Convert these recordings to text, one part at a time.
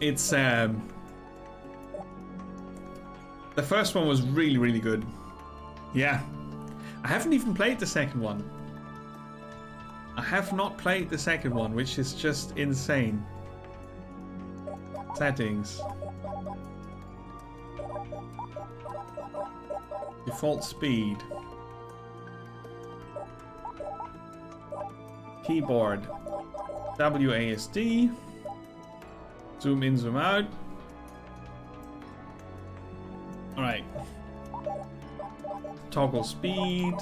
It's the first one was really, really good. Yeah. I haven't even played the second one. I have not played the second one, which is just insane. Settings. Default speed. Keyboard. WASD. Zoom in, zoom out. Alright. Toggle speed.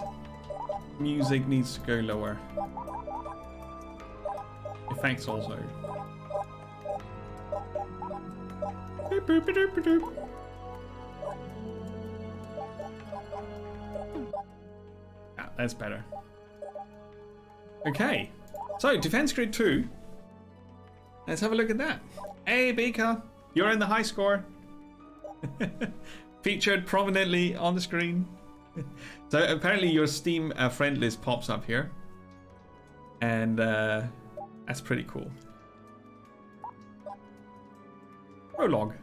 Music needs to go lower. Effects also. Boop, boop, boop, boop, boop. Ah, that's better. Okay. So, Defense Grid 2. Let's have a look at that. Hey, Beaker. You're in the high score. Featured prominently on the screen. So, apparently your Steam friend list pops up here. And that's pretty cool. Prologue.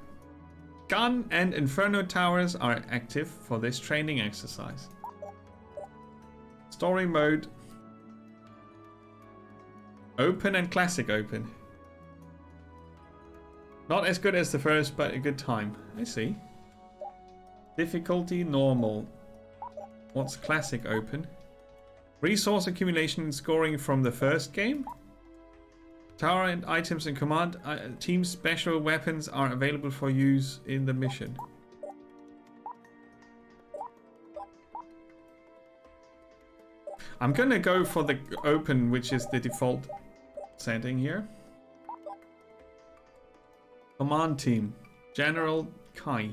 Gun and Inferno towers are active for this training exercise. Story mode. Open and classic open. Not as good as the first, but a good time. I see. Difficulty normal. What's classic open? Resource accumulation and scoring from the first game. Tower and items and command team special weapons are available for use in the mission. I'm gonna go for the open, which is the default setting here. Command team. General Kai.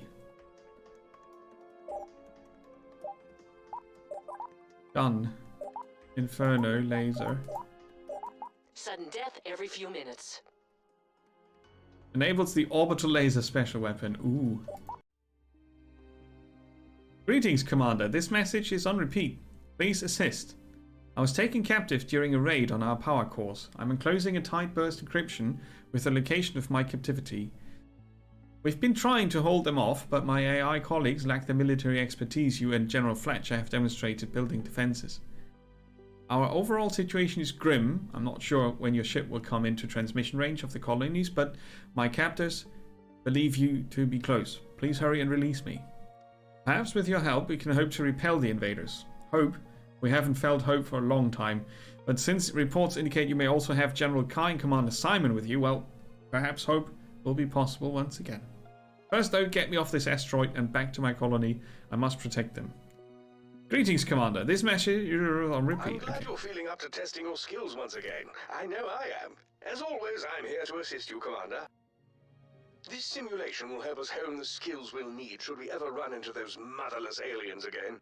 Gun. Inferno laser. Sudden death every few minutes. Enables the orbital laser special weapon. Ooh. Greetings, Commander. This message is on repeat. Please assist. I was taken captive during a raid on our power cores. I'm enclosing a tight burst encryption with the location of my captivity. We've been trying to hold them off, but my AI colleagues lack the military expertise you and General Fletcher have demonstrated building defenses. Our overall situation is grim. I'm not sure when your ship will come into transmission range of the colonies, but my captors believe you to be close. Please hurry and release me. Perhaps with your help we can hope to repel the invaders. Hope? We haven't felt hope for a long time, but since reports indicate you may also have General Kai and Commander Simon with you, well, perhaps hope will be possible once again. First though, get me off this asteroid and back to my colony. I must protect them. Greetings, Commander. This message is on repeat. I'm glad you're feeling up to testing your skills once again. I know I am. As always, I'm here to assist you, Commander. This simulation will help us hone the skills we'll need should we ever run into those motherless aliens again.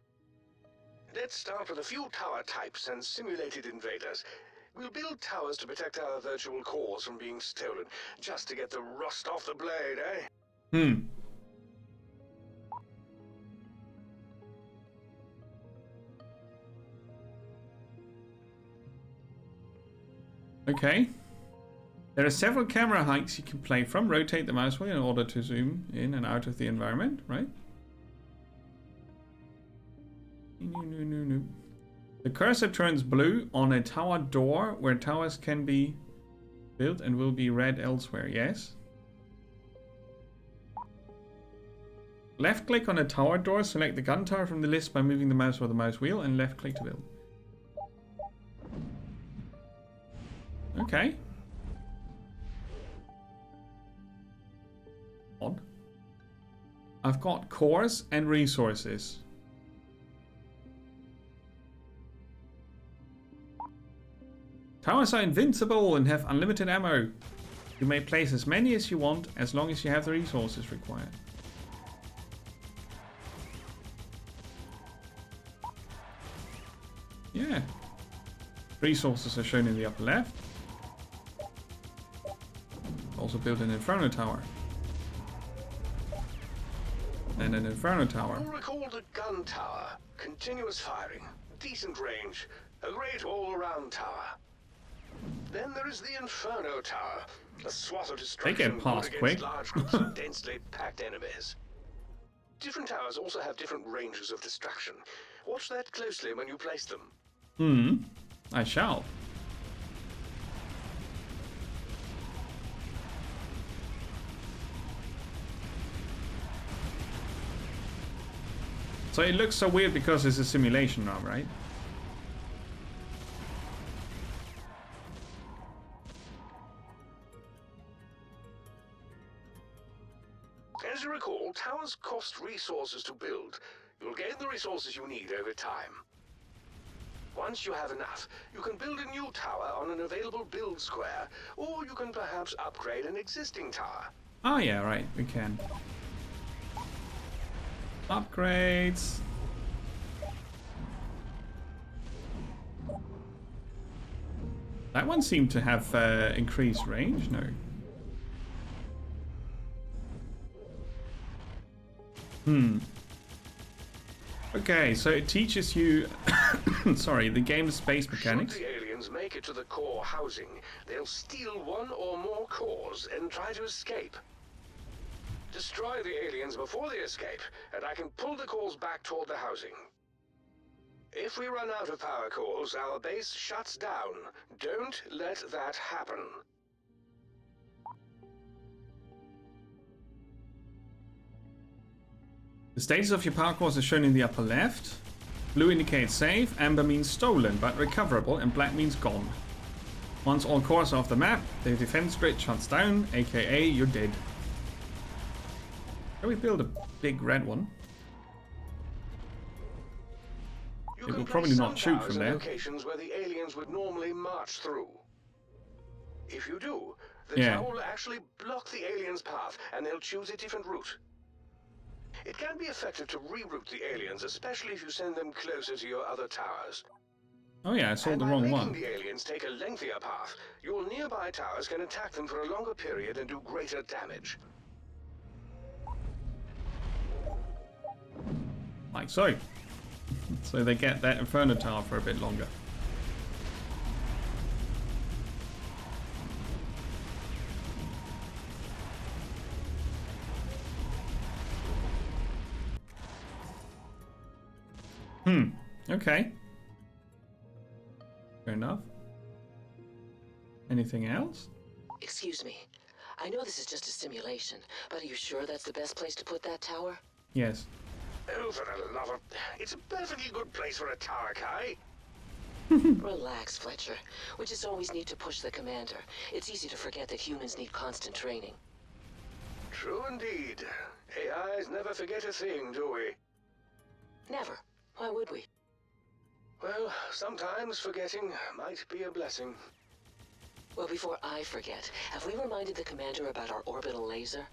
Let's start with a few tower types and simulated invaders. We'll build towers to protect our virtual cores from being stolen, just to get the rust off the blade, eh? Okay. There are several camera heights you can play from. Rotate the mouse wheel in order to zoom in and out of the environment, right? The cursor turns blue on a tower door where towers can be built and will be red elsewhere, yes? Left click on a tower door, select the gun tower from the list by moving the mouse or the mouse wheel, and left click to build. Okay. Odd. I've got cores and resources. Towers are invincible and have unlimited ammo. You may place as many as you want as long as you have the resources required. Yeah. Resources are shown in the upper left. Also build an Inferno Tower. And an Inferno Tower. You'll recall the gun tower. Continuous firing. Decent range. A great all-around tower. Then there is the Inferno Tower. A swath of They destruction get past good quick. against large groups of densely packed enemies. Different towers also have different ranges of destruction. Watch that closely when you place them. I shall. So it looks so weird because it's a simulation now, right? As you recall, towers cost resources to build. You'll gain the resources you need over time. Once you have enough, you can build a new tower on an available build square, or you can perhaps upgrade an existing tower. Oh yeah, right, we can. Upgrades. That one seemed to have increased range, no? Okay, so it teaches you, sorry, the game's space mechanics. Should the aliens make it to the core housing, they'll steal one or more cores and try to escape. Destroy the aliens before they escape, and I can pull the cores back toward the housing. If we run out of power cores, our base shuts down. Don't let that happen. The status of your power cores is shown in the upper left. Blue indicates safe, amber means stolen but recoverable, and black means gone. Once all cores are off the map, the defense grid shuts down, aka you're dead. Can we build a big red one? You It can will place probably some not shoot towers from in there. locations where the aliens would normally march through. If you do, the Yeah. tower will actually block the aliens' path, and they'll choose a different route. It can be effective to reroute the aliens, especially if you send them closer to your other towers. Oh yeah, I sold And the by wrong making one. the aliens take a lengthier path, your nearby towers can attack them for a longer period and do greater damage. Like so. So they get that Inferno Tower for a bit longer. Okay. Fair enough. Anything else? Excuse me. I know this is just a simulation, but are you sure that's the best place to put that tower? Yes. Oh, for the love of... It's a perfectly good place for a tower, Kai. Relax, Fletcher. We just always need to push the commander. It's easy to forget that humans need constant training. True indeed. AIs never forget a thing, do we? Never. Why would we? Well, sometimes forgetting might be a blessing. Well, before I forget, have we reminded the commander about our orbital laser?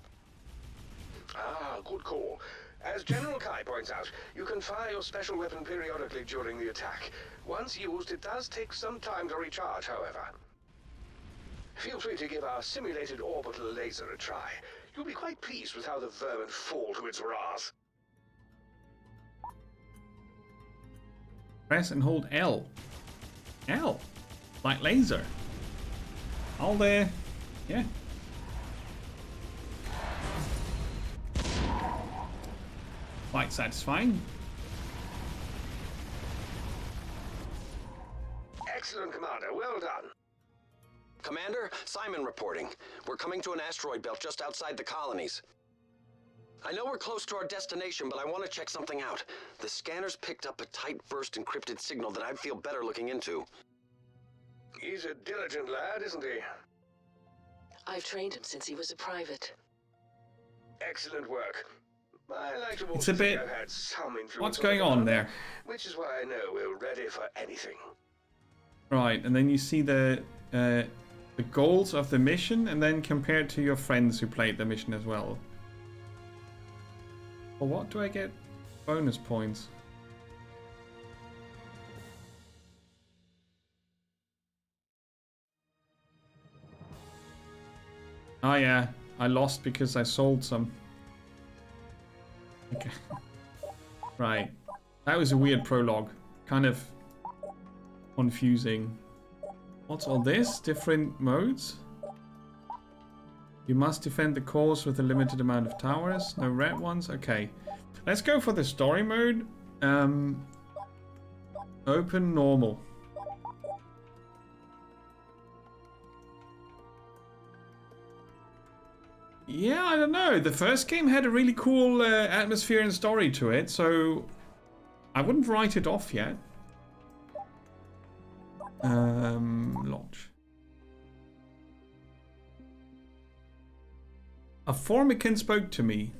Ah, good call. As General Kai points out, you can fire your special weapon periodically during the attack. Once used, it does take some time to recharge, however. Feel free to give our simulated orbital laser a try. You'll be quite pleased with how the vermin fall to its wrath. Press and hold L. L. Like laser. All there. Yeah. Quite satisfying. Excellent, Commander. Well done. Commander, Simon reporting. We're coming to an asteroid belt just outside the colonies. I know we're close to our destination, but I want to check something out. The scanners picked up a tight burst encrypted signal that I'd feel better looking into. He's a diligent lad, isn't he? I've trained him since he was a private. Excellent work. I like to It's a bit... I've had some influence. What's on going the on commander, there? Which is why I know we're ready for anything. Right, and then you see the goals of the mission, and then compared to your friends who played the mission as well. For what do I get bonus points? Oh yeah, I lost because I sold some. Okay. Right. That was a weird prologue. Kind of confusing. What's all this? Different modes? You must defend the cores with a limited amount of towers. No red ones. Okay. Let's go for the story mode. Open normal. Yeah, I don't know. The first game had a really cool atmosphere and story to it, so I wouldn't write it off yet. Launch. A Formican spoke to me.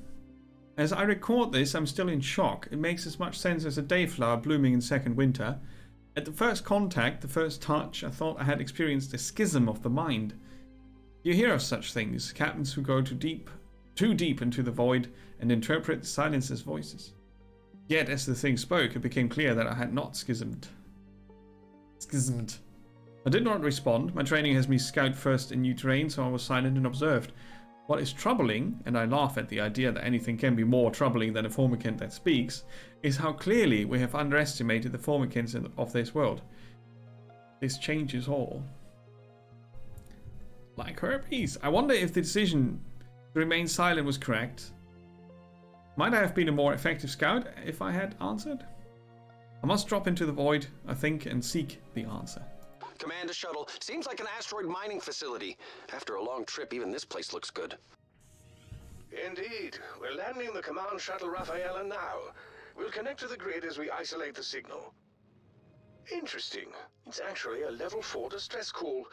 As I record this, I'm still in shock. It makes as much sense as a dayflower blooming in second winter. At the first contact, the first touch, I thought I had experienced a schism of the mind. You hear of such things, captains who go too deep into the void and interpret the silence as voices. Yet, as the thing spoke, it became clear that I had not schismed. I did not respond. My training has me scout first in new terrain, so I was silent and observed. What is troubling, and I laugh at the idea that anything can be more troubling than a Formican that speaks, is how clearly we have underestimated the Formicans of this world. This changes all. Like herpes. I wonder if the decision to remain silent was correct. Might I have been a more effective scout if I had answered? I must drop into the void, I think, and seek the answer. Commander Shuttle, seems like an asteroid mining facility. After a long trip, even this place looks good. Indeed. We're landing the command shuttle Rafaela now. We'll connect to the grid as we isolate the signal. Interesting. It's actually a level 4 distress call.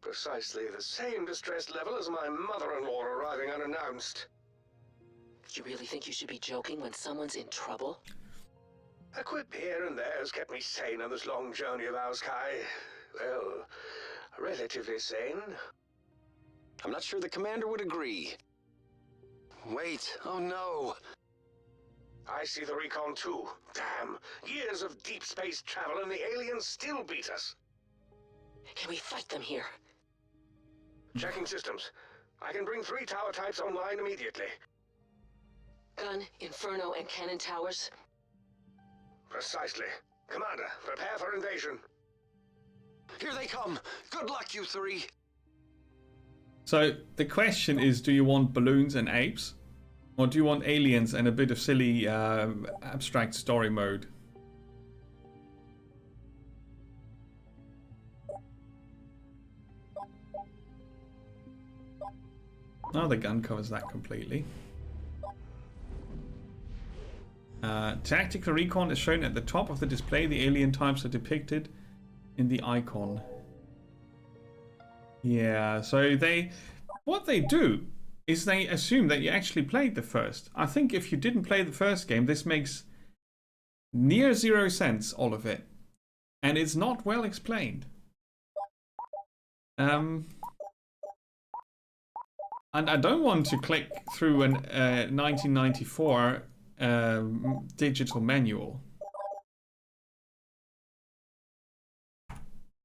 Precisely the same distress level as my mother-in-law arriving unannounced. You really think you should be joking when someone's in trouble? A quip here and there has kept me sane on this long journey of ours, Kai. Well, relatively sane. I'm not sure the commander would agree. Wait, oh no. I see the recon too. Damn, years of deep space travel and the aliens still beat us. Can we fight them here? Checking systems. I can bring 3 tower types online immediately. Gun, Inferno, and cannon towers? Precisely. Commander, prepare for invasion. Here they come. Good luck, you 3. So the question is, do you want balloons and apes? Or do you want aliens and a bit of silly abstract story mode? Oh, the gun covers that completely. Tactical recon is shown at the top of the display. The alien types are depicted in the icon. Yeah, so what they do is they assume that you actually played the first. I think if you didn't play the first game, this makes near 0 sense, all of it. And it's not well explained. And I don't want to click through an 1994 digital manual.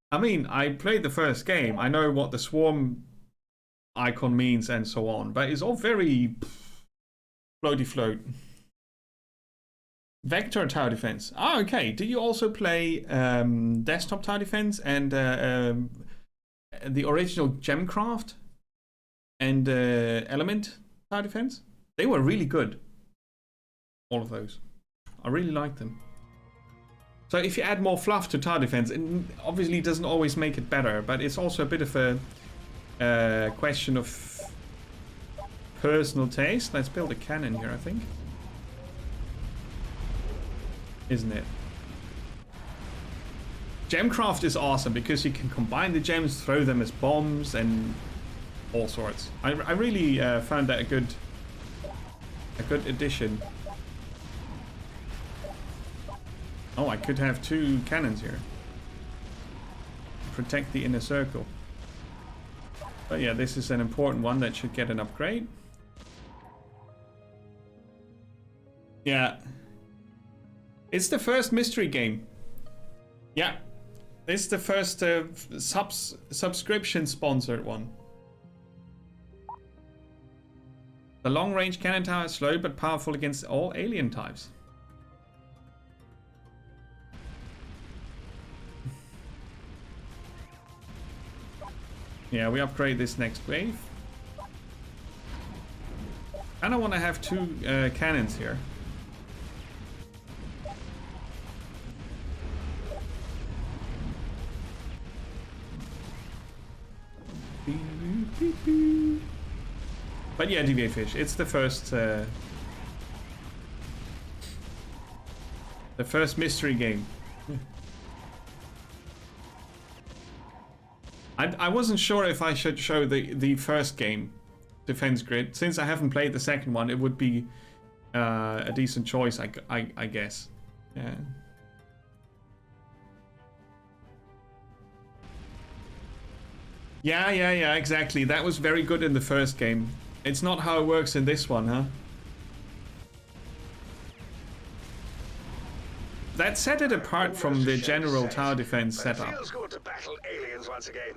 I mean, I played the first game. I know what the swarm icon means and so on, but it's all very floaty float. Vector tower defense. Ah, okay. Do you also play desktop tower defense and the original Gemcraft and Element tower defense? They were really good. All of those. I really liked them. So if you add more fluff to tower defense, it obviously doesn't always make it better, but it's also a bit of a question of personal taste. Let's build a cannon here, I think. Isn't it? Gemcraft is awesome because you can combine the gems, throw them as bombs, and all sorts. I really found that a good addition. Oh, I could have 2 cannons here. Protect the inner circle. But yeah, this is an important one that should get an upgrade. Yeah. It's the first mystery game. Yeah. It's the first subscription sponsored one. The long-range cannon tower is slow but powerful against all alien types. Yeah, we upgrade this next wave. kind of want to have two cannons here. But yeah, DBA Fish, it's the first mystery game. I wasn't sure if I should show the first game, Defense Grid. Since I haven't played the second one, it would be a decent choice, I guess. Yeah. Yeah, exactly. That was very good in the first game. It's not how it works in this one, huh? That set it apart from the general tower defense setup. Feels good to battle aliens once again.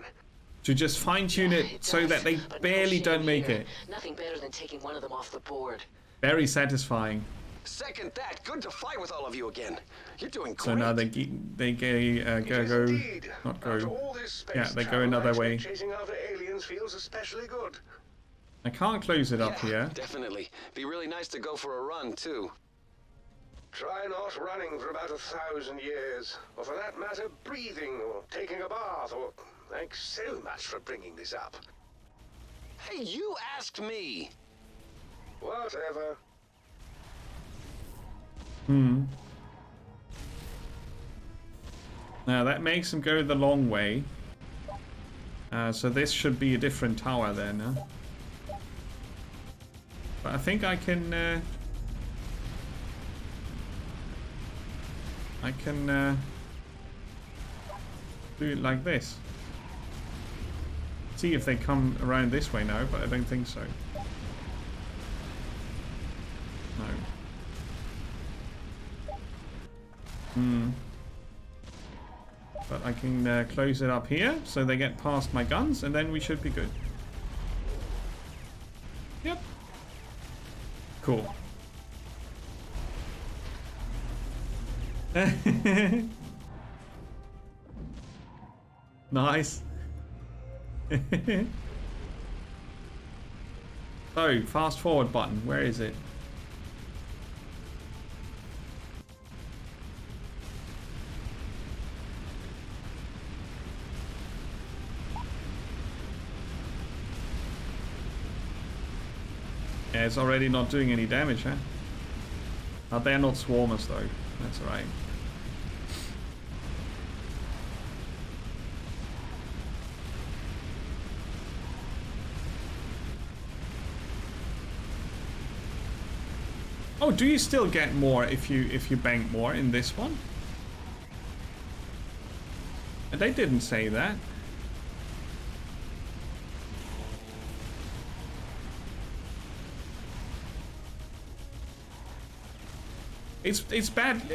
To just fine-tune it so that they barely don't make it. Nothing better than taking one of them off the board. Very satisfying. Second that. Good to fight with all of you again. You're doing great. So now they go not go. Yeah, they go another way. Chasing after aliens feels especially good. I can't close it up here. Definitely. Be really nice to go for a run too. Try not running for about 1,000 years, or for that matter, breathing or taking a bath. Or thanks so much for bringing this up. Hey, you asked me. Whatever. Now that makes them go the long way. So this should be a different tower then, huh? But I think I can do it like this. See if they come around this way now, but I don't think so. No. But I can close it up here, so they get past my guns, and then we should be good. Yep. Cool. Nice. Oh, fast forward button. Where is it? Yeah, it's already not doing any damage, huh? They're not swarmers though. That's alright. Oh, do you still get more if you bank more in this one? They didn't say that. It's badly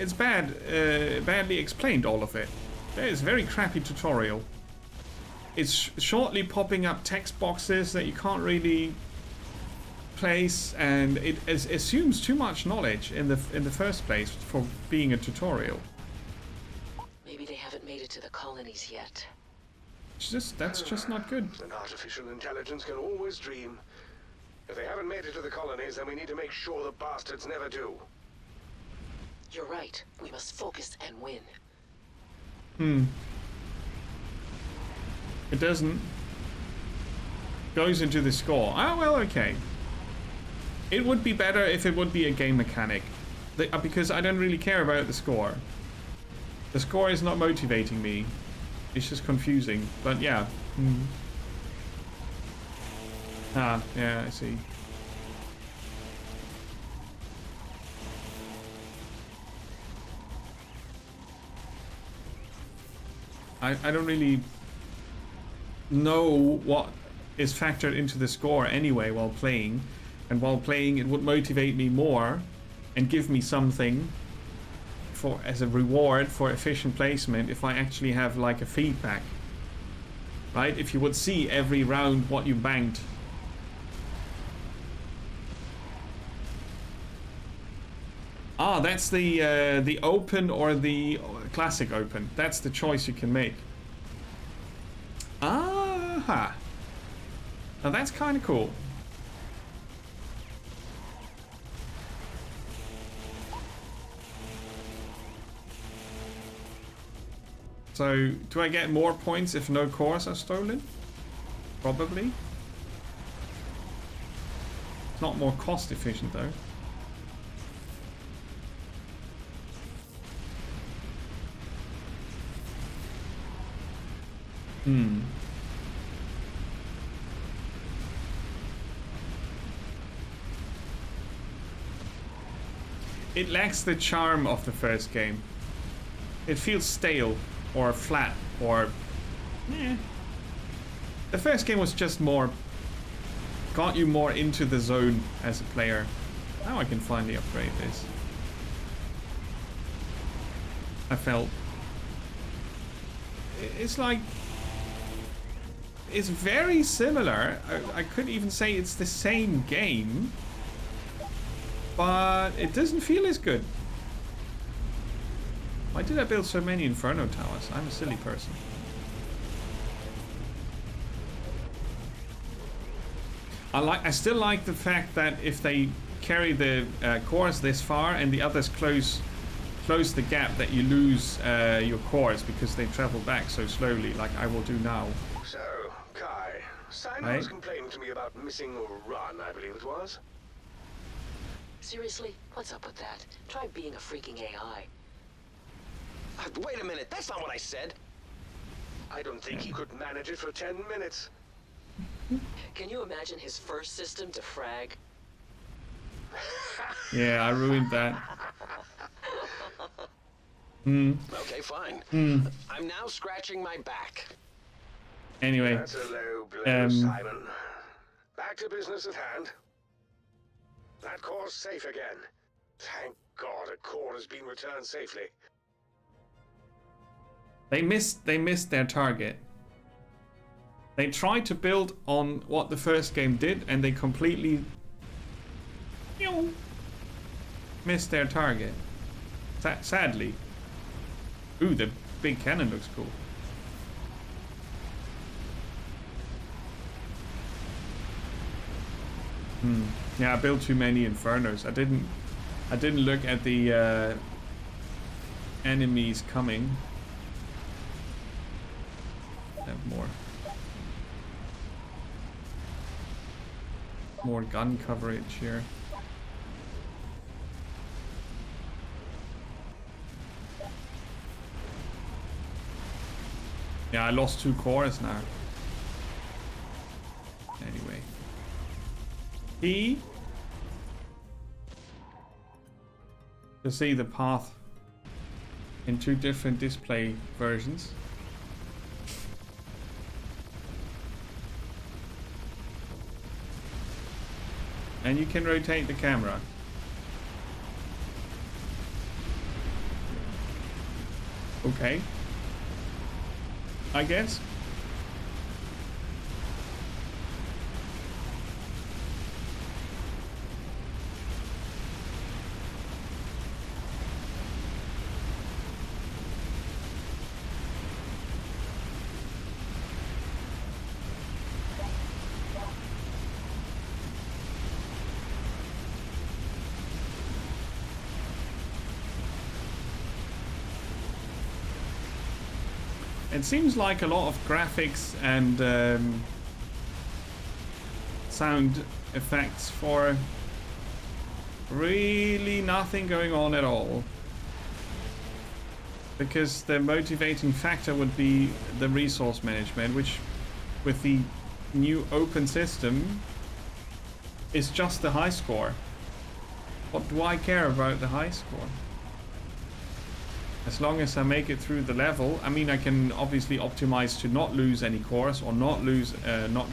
explained, all of it. It's a very crappy tutorial. It's shortly popping up text boxes that you can't really place, and it assumes too much knowledge in the first place for being a tutorial. Maybe they haven't made it to the colonies yet. That's just not good. An artificial intelligence can always dream. If they haven't made it to the colonies, then we need to make sure the bastards never do. You're right. We must focus and win. It doesn't. Goes into the score. Ah, well, okay. It would be better if it would be a game mechanic. Because I don't really care about the score. The score is not motivating me. It's just confusing. But yeah. Ah, yeah, I see. I don't really know what is factored into the score anyway while playing. And while playing, it would motivate me more and give me something as a reward for efficient placement if I actually have like a feedback. Right? If you would see every round what you banked. Ah, that's the open or the classic open. That's the choice you can make. Aha. Now that's kind of cool. So, do I get more points if no cores are stolen? Probably. It's not more cost efficient though. It lacks the charm of the first game. It feels stale or flat or... The first game was just more... got you more into the zone as a player. Now I can finally upgrade this. I felt... It's like... It's very similar. I couldn't even say it's the same game. But it doesn't feel as good. Why did I build so many Inferno towers? I'm a silly person. I still like the fact that if they carry the cores this far and the others close the gap, that you lose your cores because they travel back so slowly, like I will do now. So, Kai, Simon was complaining to me about missing a run, I believe it was. Seriously? What's up with that? Try being a freaking AI. Wait a minute, that's not what I said. I don't think he could manage it for 10 minutes. Can you imagine his first system to frag? Yeah, I ruined that. Okay, fine. I'm now scratching my back. Anyway. That's a low blow, Simon. Back to business at hand. That core's safe again. Thank God a core has been returned safely. They missed their target. They tried to build on what the first game did, and they completely missed their target. Sadly. Ooh, the big cannon looks cool. Yeah, I built too many Infernos. I didn't look at the enemies coming. Have more gun coverage here. Yeah, I lost 2 cores now. Anyway. To see the path in 2 different display versions. And you can rotate the camera. Okay. I guess. It seems like a lot of graphics and sound effects for really nothing going on at all. Because the motivating factor would be the resource management, which with the new open system is just the high score. What do I care about the high score? As long as I make it through the level, I mean, I can obviously optimize to not lose any cores or not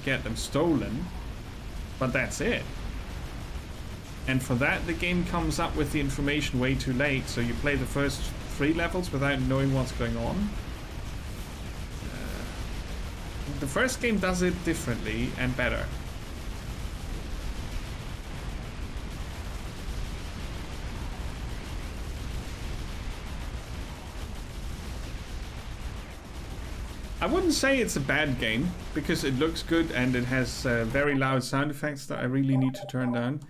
get them stolen, but that's it. And for that, the game comes up with the information way too late, so you play the first 3 levels without knowing what's going on. The first game does it differently and better. I wouldn't say it's a bad game, because it looks good and it has very loud sound effects that I really need to turn down.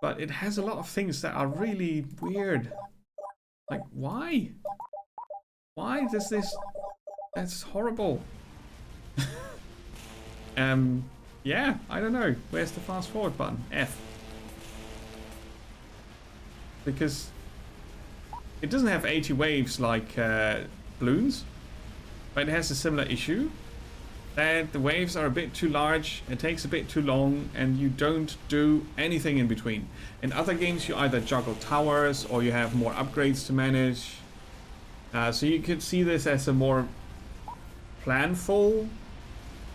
But it has a lot of things that are really weird. Like, why? Why does this... That's horrible. Yeah, I don't know. Where's the fast forward button? F. Because it doesn't have 80 waves like Bloons, but it has a similar issue. That the waves are a bit too large, it takes a bit too long, and you don't do anything in between. In other games you either juggle towers or you have more upgrades to manage. So you could see this as a more planful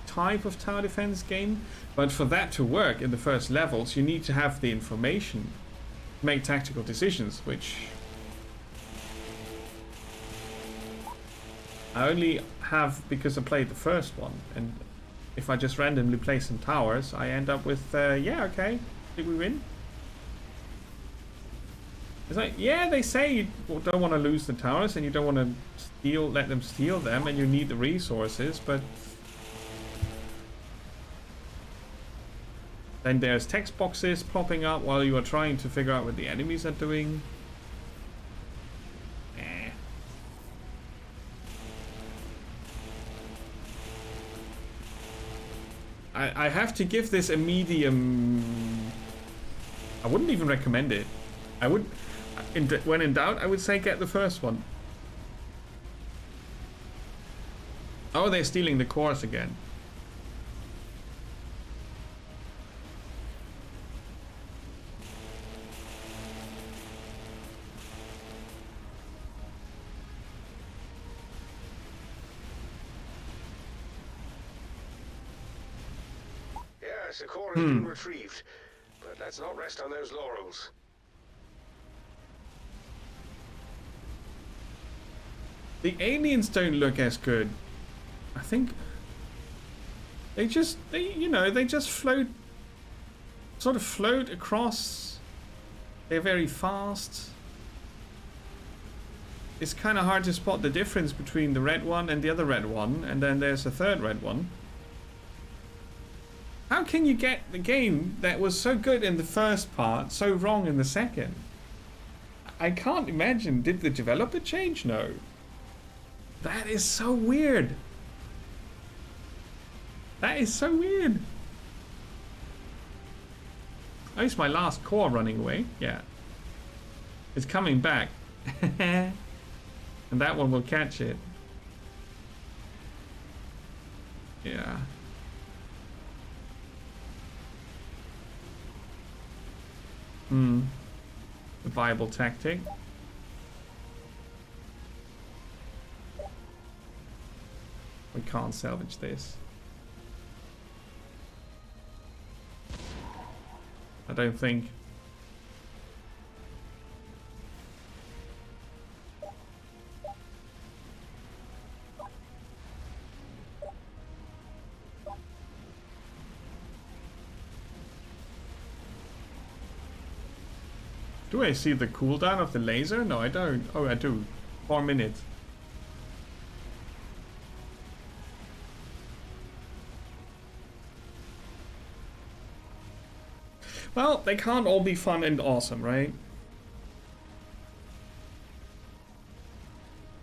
type of tower defense game. But for that to work in the first levels, you need to have the information to make tactical decisions, which I only have because I played the first one, and if I just randomly place some towers, I end up with, yeah, okay, did we win? It's like, yeah, they say you don't want to lose the towers, and you don't want to let them steal them, and you need the resources, but then there's text boxes popping up while you are trying to figure out what the enemies are doing. I have to give this a medium. I wouldn't even recommend it. I would, when in doubt, I would say get the first one. Oh, they're stealing the cores again. Yes, a core has been retrieved, but let's not rest on those laurels. The aliens don't look as good. I think they just float, sort of float across. They're very fast. It's kind of hard to spot the difference between the red one and the other red one, and then there's a third red one. How can you get the game that was so good in the first part so wrong in the second? I can't imagine. Did the developer change? No. That is so weird. That is so weird. Oh, it's my last core running away. Yeah. It's coming back. And that one will catch it. Yeah. A viable tactic. We can't salvage this. I don't think. Do I see the cooldown of the laser? No, I don't. Oh, I do. 4 minutes. Well, they can't all be fun and awesome, right?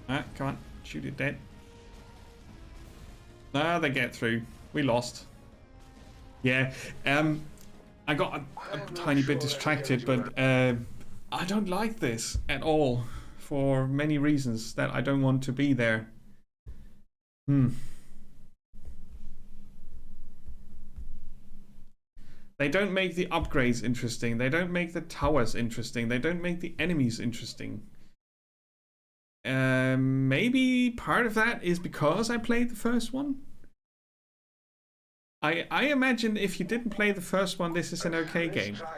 Ah, come on. Shoot it dead. Ah, they get through. We lost. Yeah, I got a tiny bit distracted, but I don't like this at all for many reasons that I don't want to be there. They don't make the upgrades interesting. They don't make the towers interesting. They don't make the enemies interesting. Maybe part of that is because I played the first one. I imagine if you didn't play the first one, this is an okay game. Let's try